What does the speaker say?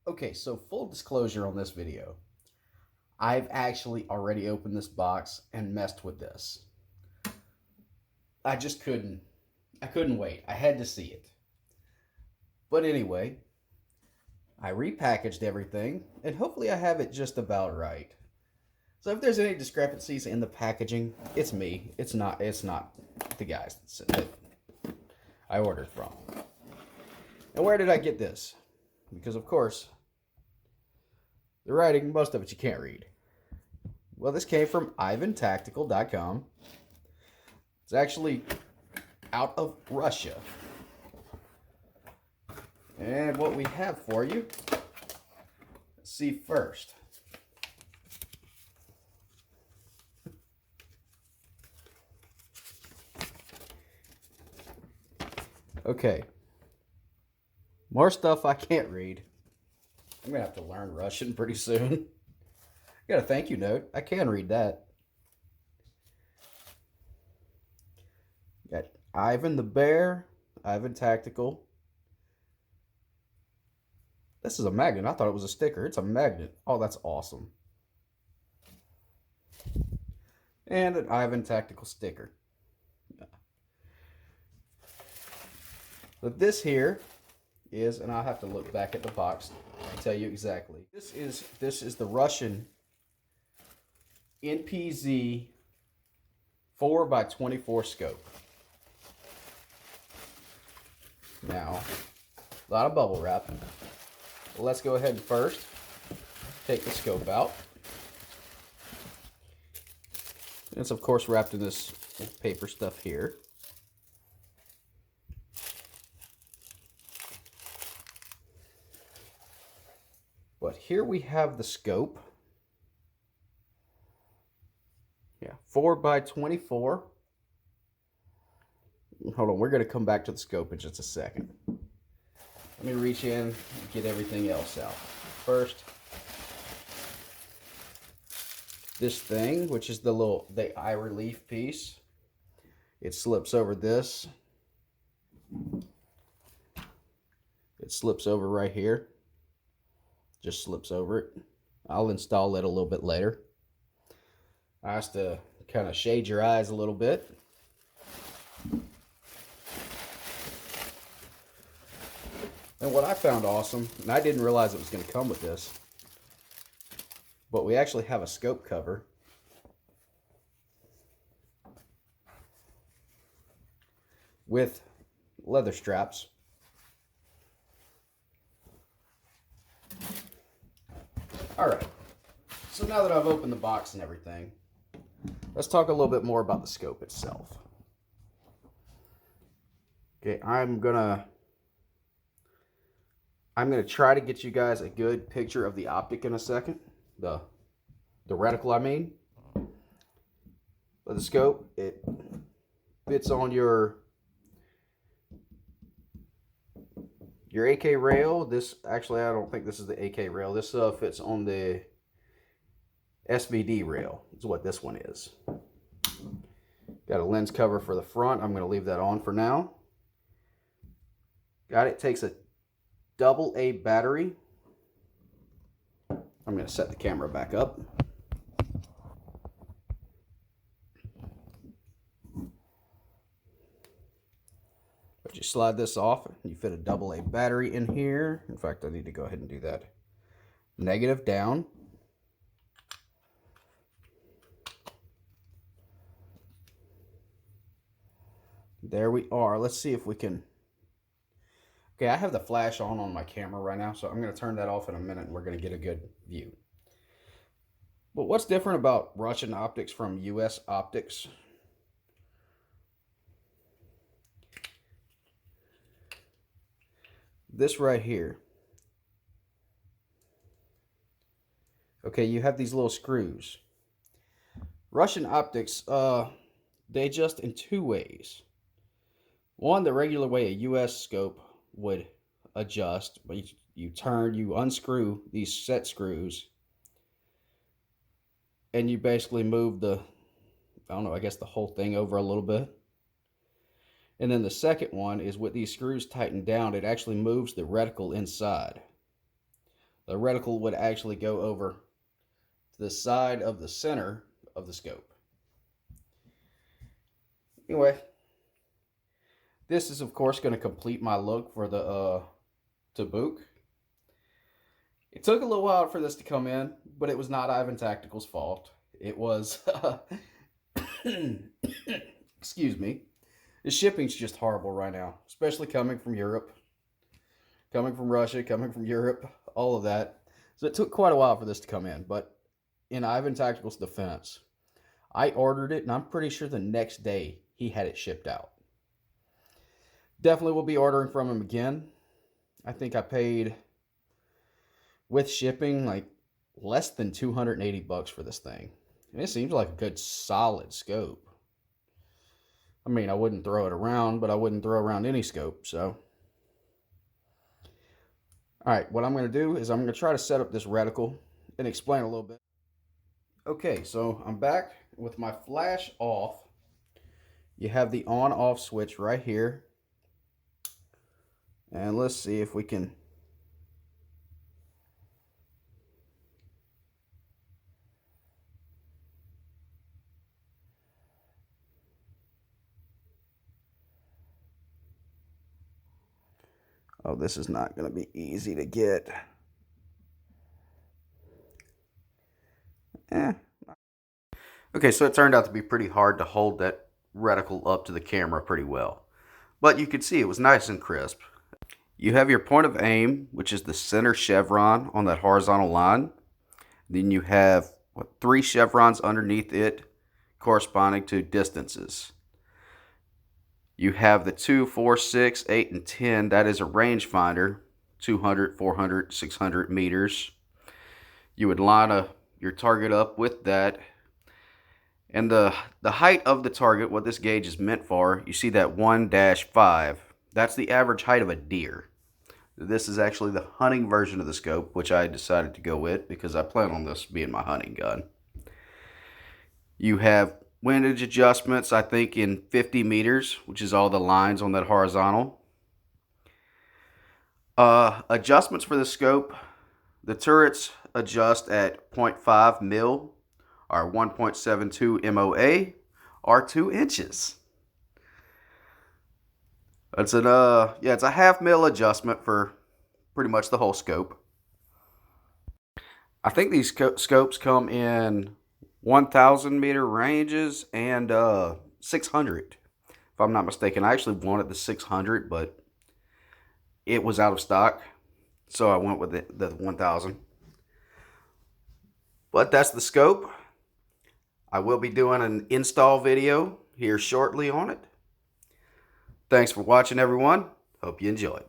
Okay, so full disclosure on this video. I've actually already opened this box and messed with this. I just couldn't. I couldn't wait. I had to see it. But anyway, I repackaged everything and hopefully I have it just about right. So if there's any discrepancies in the packaging, it's me. It's not the guys that I ordered from. And where did I get this? Because of course, the writing, most of it you can't read. Well, this came from Ivantactical.com. It's actually out of Russia. And what we have for you, let's see first. Okay. More stuff I can't read. I'm going to have to learn Russian pretty soon. Got a thank you note. I can read that. Got Ivan the Bear, Ivantactical. This is a magnet. I thought it was a sticker. It's a magnet. Oh, that's awesome. And an Ivantactical sticker. But this here is, and I'll have to look back at the box to tell you exactly. This is the Russian NPZ 4x24 scope. Now, a lot of bubble wrap. Well, let's go ahead and first take the scope out. It's of course wrapped in this paper stuff here. But here we have the scope. Yeah, 4x24. Hold on, we're going to come back to the scope in just a second. Let me reach in and get everything else out. First, this thing, which is the eye relief piece. It slips over this. It slips over right here. Just slips over it. I'll install it a little bit later. I have to kind of shade your eyes a little bit. And what I found awesome, and I didn't realize it was going to come with this, but we actually have a scope cover. With leather straps. Alright, so now that I've opened the box and everything, let's talk a little bit more about the scope itself. Okay, I'm gonna try to get you guys a good picture of the optic in a second. The reticle, I mean. But the scope, it fits on your AK rail. This actually, I don't think this is the AK rail. This fits on the SVD rail. Is what this one is. Got a lens cover for the front. I'm going to leave that on for now. Got it. Takes a AA battery. I'm going to set the camera back up. But you slide this off, you fit a AA battery in here. In fact, I need to go ahead and do that. Negative down. There we are. Let's see if we can... Okay, I have the flash on my camera right now, so I'm going to turn that off in a minute and we're going to get a good view. But what's different about Russian optics from US optics? This right here. Okay, you have these little screws. Russian optics, they adjust in two ways. One, the regular way a US scope would adjust, but you unscrew these set screws, and you basically move the, I don't know, I guess the whole thing over a little bit. And then the second one is with these screws tightened down, it actually moves the reticle inside. The reticle would actually go over to the side of the center of the scope. Anyway, this is of course going to complete my look for the Tabuk. It took a little while for this to come in, but it was not Ivantactical's fault. It was, excuse me, the shipping's just horrible right now, especially coming from Europe, coming from Russia, coming from Europe, all of that. So it took quite a while for this to come in, but in Ivantactical's defense, I ordered it, and I'm pretty sure the next day he had it shipped out. Definitely will be ordering from him again. I think I paid, with shipping, like less than 280 bucks for this thing. And it seems like a good solid scope. I mean, I wouldn't throw it around, but I wouldn't throw around any scope, so. All right, what I'm going to do is I'm going to try to set up this reticle and explain a little bit. Okay, so I'm back with my flash off. You have the on-off switch right here. And let's see if we can. Oh, this is not going to be easy to get. Okay, so it turned out to be pretty hard to hold that reticle up to the camera pretty well. But you could see it was nice and crisp. You have your point of aim, which is the center chevron on that horizontal line. Then you have 3 chevrons underneath it corresponding to distances. You have the 2, 4, 6, 8, and 10. That is a rangefinder, 200, 400, 600 meters. You would line your target up with that. And the height of the target, what this gauge is meant for, you see that 1-5. That's the average height of a deer. This is actually the hunting version of the scope, which I decided to go with because I plan on this being my hunting gun. You have windage adjustments, I think, in 50 meters, which is all the lines on that horizontal. Adjustments for the scope. The turrets adjust at 0.5 mil, or 1.72 MOA, or 2 inches. It's it's a 0.5 mil adjustment for pretty much the whole scope. I think these scopes come in 1,000 meter ranges and 600, if I'm not mistaken. I actually wanted the 600, but it was out of stock, so I went with the 1,000. But that's the scope. I will be doing an install video here shortly on it. Thanks for watching, everyone. Hope you enjoyed.